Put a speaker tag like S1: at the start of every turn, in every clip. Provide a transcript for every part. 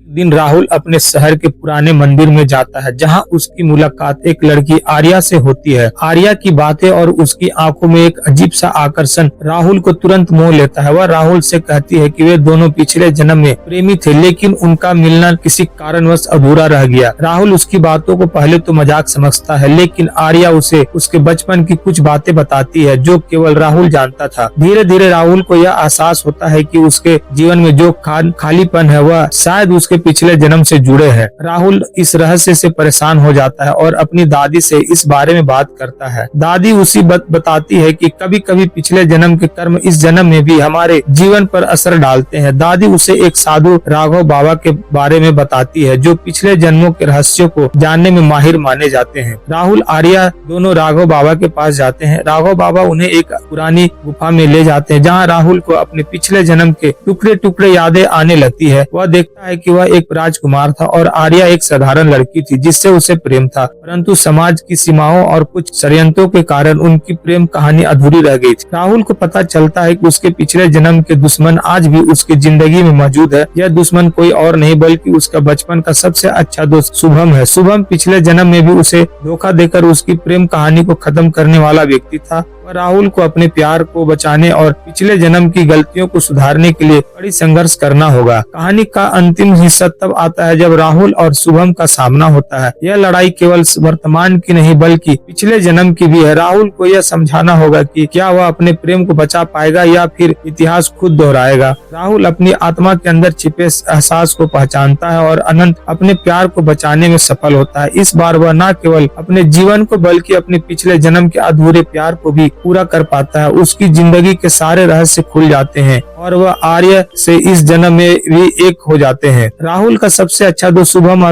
S1: दिन राहुल अपने शहर के पुराने मंदिर में जाता है, जहां उसकी मुलाकात एक लड़की आर्या से होती है। आर्या की बातें और उसकी आंखों में एक अजीब सा आकर्षण राहुल को तुरंत मोह लेता है। वह राहुल से कहती है कि वे दोनों पिछले जन्म में प्रेमी थे, लेकिन उनका मिलना किसी कारणवश अधूरा रह गया। राहुल उसकी बातों को पहले तो मजाक समझता है, लेकिन आर्या उसे उसके बचपन की कुछ बातें बताती है जो केवल राहुल जानता था। धीरे धीरे राहुल को यह एहसास होता है कि उसके जीवन में जो खालीपन है वह शायद उसके पिछले जन्म से जुड़े हैं। राहुल इस रहस्य से परेशान हो जाता है और अपनी दादी से इस बारे में बात करता है। दादी उसी बताती है कि कभी कभी पिछले जन्म के कर्म इस जन्म में भी हमारे जीवन पर असर डालते हैं। दादी उसे एक साधु राघव बाबा के बारे में बताती है जो पिछले जन्मों के रहस्यों को जानने में माहिर माने जाते हैं। राहुल आर्या दोनों राघव बाबा के पास जाते हैं। राघव बाबा उन्हें एक पुरानी गुफा में ले जाते हैं, जहाँ राहुल को अपने पिछले जन्म के टुकड़े टुकड़े यादें आने लगती है। वह देखता है कि वह एक राजकुमार था और आर्या एक साधारण लड़की थी जिससे उसे प्रेम था, परंतु समाज की सीमाओं और कुछ षड्यंत्रों के कारण उनकी प्रेम कहानी अधूरी रह गई थी। राहुल को पता चलता है कि उसके पिछले जन्म के दुश्मन आज भी उसकी जिंदगी में मौजूद है। यह दुश्मन कोई और नहीं बल्कि उसका बचपन का सबसे अच्छा दोस्त शुभम है। शुभम पिछले जन्म में भी उसे धोखा देकर उसकी प्रेम कहानी को खत्म करने वाला व्यक्ति था। राहुल को अपने प्यार को बचाने और पिछले जन्म की गलतियों को सुधारने के लिए बड़ी संघर्ष करना होगा। कहानी का अंतिम हिस्सा तब आता है जब राहुल और शुभम का सामना होता है। यह लड़ाई केवल वर्तमान की नहीं बल्कि पिछले जन्म की भी है। राहुल को यह समझाना होगा कि क्या वह अपने प्रेम को बचा पाएगा या फिर इतिहास खुद दोहराएगा। राहुल अपनी आत्मा के अंदर छिपे एहसास को पहचानता है और अनंत अपने प्यार को बचाने में सफल होता है। इस बार वह न केवल अपने जीवन को बल्कि अपने पिछले जन्म के अधूरे प्यार को भी पूरा कर पाता है। उसकी जिंदगी के सारे रहस्य खुल जाते हैं और वह आर्य से इस जन्म में भी एक हो जाते हैं। राहुल का सबसे अच्छा दोस्त शुभम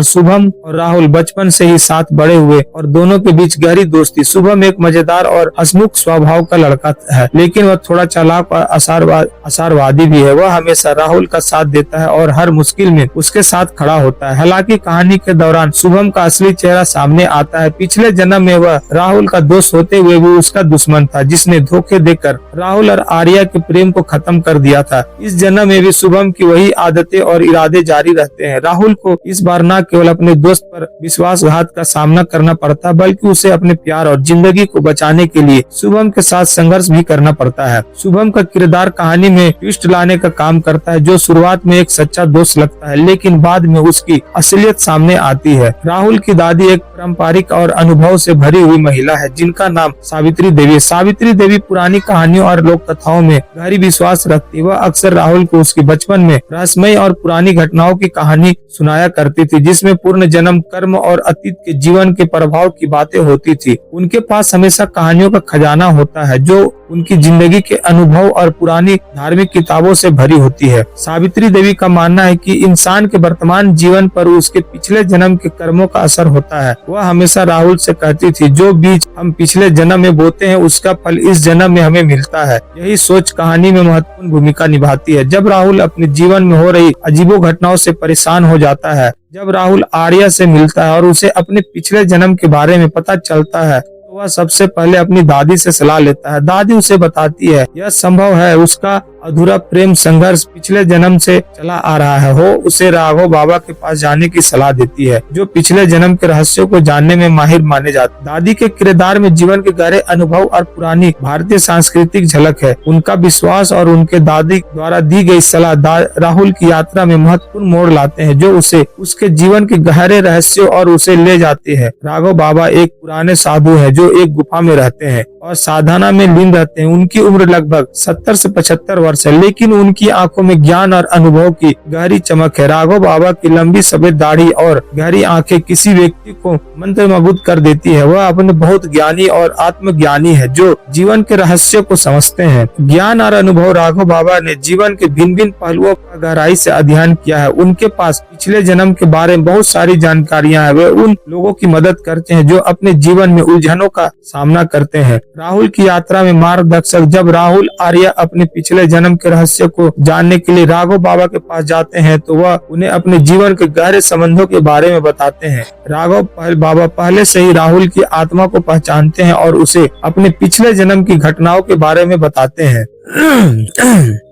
S1: और राहुल बचपन से ही साथ बड़े हुए और दोनों के बीच गहरी दोस्ती। शुभम एक मजेदार और हंसमुख स्वभाव का लड़का है, लेकिन वह थोड़ा चालाक और आशावादी भी है। वह हमेशा राहुल का साथ देता है और हर मुश्किल में उसके साथ खड़ा होता है। हालांकि कहानी के दौरान शुभम का असली चेहरा सामने आता है। पिछले जन्म में वह राहुल का दोस्त होते हुए भी उसका दुश्मन था, जिसने धोखे देकर राहुल और आर्या के प्रेम को खत्म कर दिया था। इस जन्म में भी शुभम की वही आदतें और इरादे जारी रहते हैं। राहुल को इस बार न केवल अपने दोस्त पर विश्वासघात का सामना करना पड़ता बल्कि उसे अपने प्यार और जिंदगी को बचाने के लिए शुभम के साथ संघर्ष भी करना पड़ता है। शुभम का किरदार कहानी में ट्विस्ट लाने का काम करता है, जो शुरुआत में एक सच्चा दोस्त लगता है लेकिन बाद में उसकी असलियत सामने आती है। राहुल की दादी एक पारंपरिक और अनुभव से भरी हुई महिला है जिनका नाम सावित्री देवी। सावित्री देवी पुरानी कहानियों और लोक कथाओं में गहरी विश्वास रखती। वह अक्सर राहुल को उसके बचपन में रहस्यमय और पुरानी घटनाओं की कहानी सुनाया करती थी, जिसमें पूर्ण जन्म कर्म और अतीत के जीवन के प्रभाव की बातें होती थी। उनके पास हमेशा कहानियों का खजाना होता है जो उनकी जिंदगी के अनुभव और पुरानी धार्मिक किताबों से भरी होती है। सावित्री देवी का मानना है कि इंसान के वर्तमान जीवन पर उसके पिछले जन्म के कर्मों का असर होता है। वह हमेशा राहुल से कहती थी, जो बीज हम पिछले जन्म में बोते हैं उसका फल इस जन्म में हमें मिलता है। यही सोच कहानी में महत्वपूर्ण भूमिका निभाती है। जब राहुल अपने जीवन में हो रही अजीबो घटनाओं से परेशान हो जाता है, जब राहुल आर्या से मिलता है और उसे अपने पिछले जन्म के बारे में पता चलता है, तो वह सबसे पहले अपनी दादी से सलाह लेता है। दादी उसे बताती है यह संभव है उसका अधूरा प्रेम संघर्ष पिछले जन्म से चला आ रहा है। हो उसे राघव बाबा के पास जाने की सलाह देती है, जो पिछले जन्म के रहस्यों को जानने में माहिर माने जाते। दादी के किरदार में जीवन के गहरे अनुभव और पुरानी भारतीय सांस्कृतिक झलक है। उनका विश्वास और उनके दादी द्वारा दी गई सलाह राहुल की यात्रा में महत्वपूर्ण मोड़ लाते हैं, जो उसे उसके जीवन के गहरे रहस्यों और उसे ले जाते हैं। राघव बाबा एक पुराने साधु है जो एक गुफा में रहते हैं और साधना में लीन रहते हैं। उनकी उम्र लगभग 70 से 75 वर्ष है, लेकिन उनकी आंखों में ज्ञान और अनुभव की गहरी चमक है। राघव बाबा की लंबी सफेद दाढ़ी और गहरी आंखें किसी व्यक्ति को मंत्रमुग्ध कर देती है। वह अपने बहुत ज्ञानी और आत्मज्ञानी है जो जीवन के रहस्यों को समझते हैं। ज्ञान और अनुभव राघव बाबा ने जीवन के भिन्न भिन्न पहलुओं का गहराई से अध्ययन किया है। उनके पास पिछले जन्म के बारे में बहुत सारी जानकारियां हैं। वे उन लोगों की मदद करते हैं जो अपने जीवन में उलझनों का सामना करते हैं। राहुल की यात्रा में मार्गदर्शक। जब राहुल आर्या अपने पिछले जन्म के रहस्य को जानने के लिए राघव बाबा के पास जाते हैं, तो वह उन्हें अपने जीवन के गहरे संबंधों के बारे में बताते हैं। राघव बाबा पहले से ही राहुल की आत्मा को पहचानते हैं और उसे अपने पिछले जन्म की घटनाओं के बारे में बताते हैं।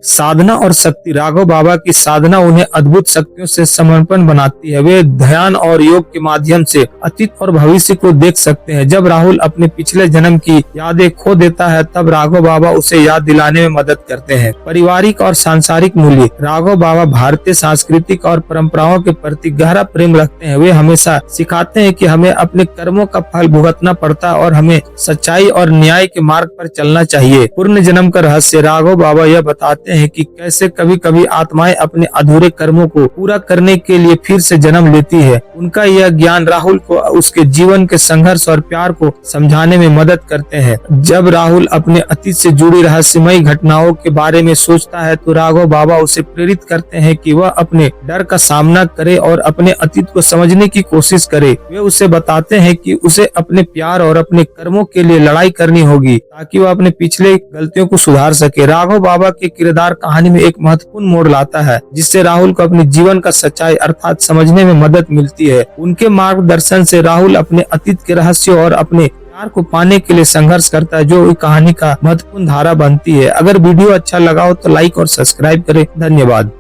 S1: साधना और शक्ति। राघव बाबा की साधना उन्हें अद्भुत शक्तियों से समर्पण बनाती है। वे ध्यान और योग के माध्यम से अतीत और भविष्य को देख सकते हैं। जब राहुल अपने पिछले जन्म की यादें खो देता है, तब राघव बाबा उसे याद दिलाने में मदद करते हैं। पारिवारिक और सांसारिक मूल्य। राघव बाबा भारतीय सांस्कृतिक और परंपराओं के प्रति गहरा प्रेम रखते हैं। वे हमेशा सिखाते हैं कि हमें अपने कर्मों का फल भुगतना पड़ता है और हमें सच्चाई और न्याय के मार्ग पर चलना चाहिए। पूर्ण जन्म का रहस्य। राघव बाबा यह बताते हैं कि कैसे कभी कभी आत्माएं अपने अधूरे कर्मों को पूरा करने के लिए फिर से जन्म लेती है। उनका यह ज्ञान राहुल को उसके जीवन के संघर्ष और प्यार को समझाने में मदद करते हैं। जब राहुल अपने अतीत से जुड़ी रहस्यमयी घटनाओं के बारे में सोचता है, तो राघव बाबा उसे प्रेरित करते हैं कि वह अपने डर का सामना करे और अपने अतीत को समझने की कोशिश करे। वे उसे बताते हैं कि उसे अपने प्यार और अपने कर्मों के लिए लड़ाई करनी होगी, ताकि वह अपने पिछले गलतियों को सुधार सके। राघव बाबा के किरदार कहानी में एक महत्वपूर्ण मोड़ लाता है, जिससे राहुल को अपने जीवन का सच्चाई अर्थात समझने में मदद मिलती है। उनके मार्गदर्शन से राहुल अपने अतीत के रहस्यों और अपने प्यार को पाने के लिए संघर्ष करता है, जो कहानी का महत्वपूर्ण धारा बनती है। अगर वीडियो अच्छा लगा हो तो लाइक और सब्सक्राइब करें। धन्यवाद।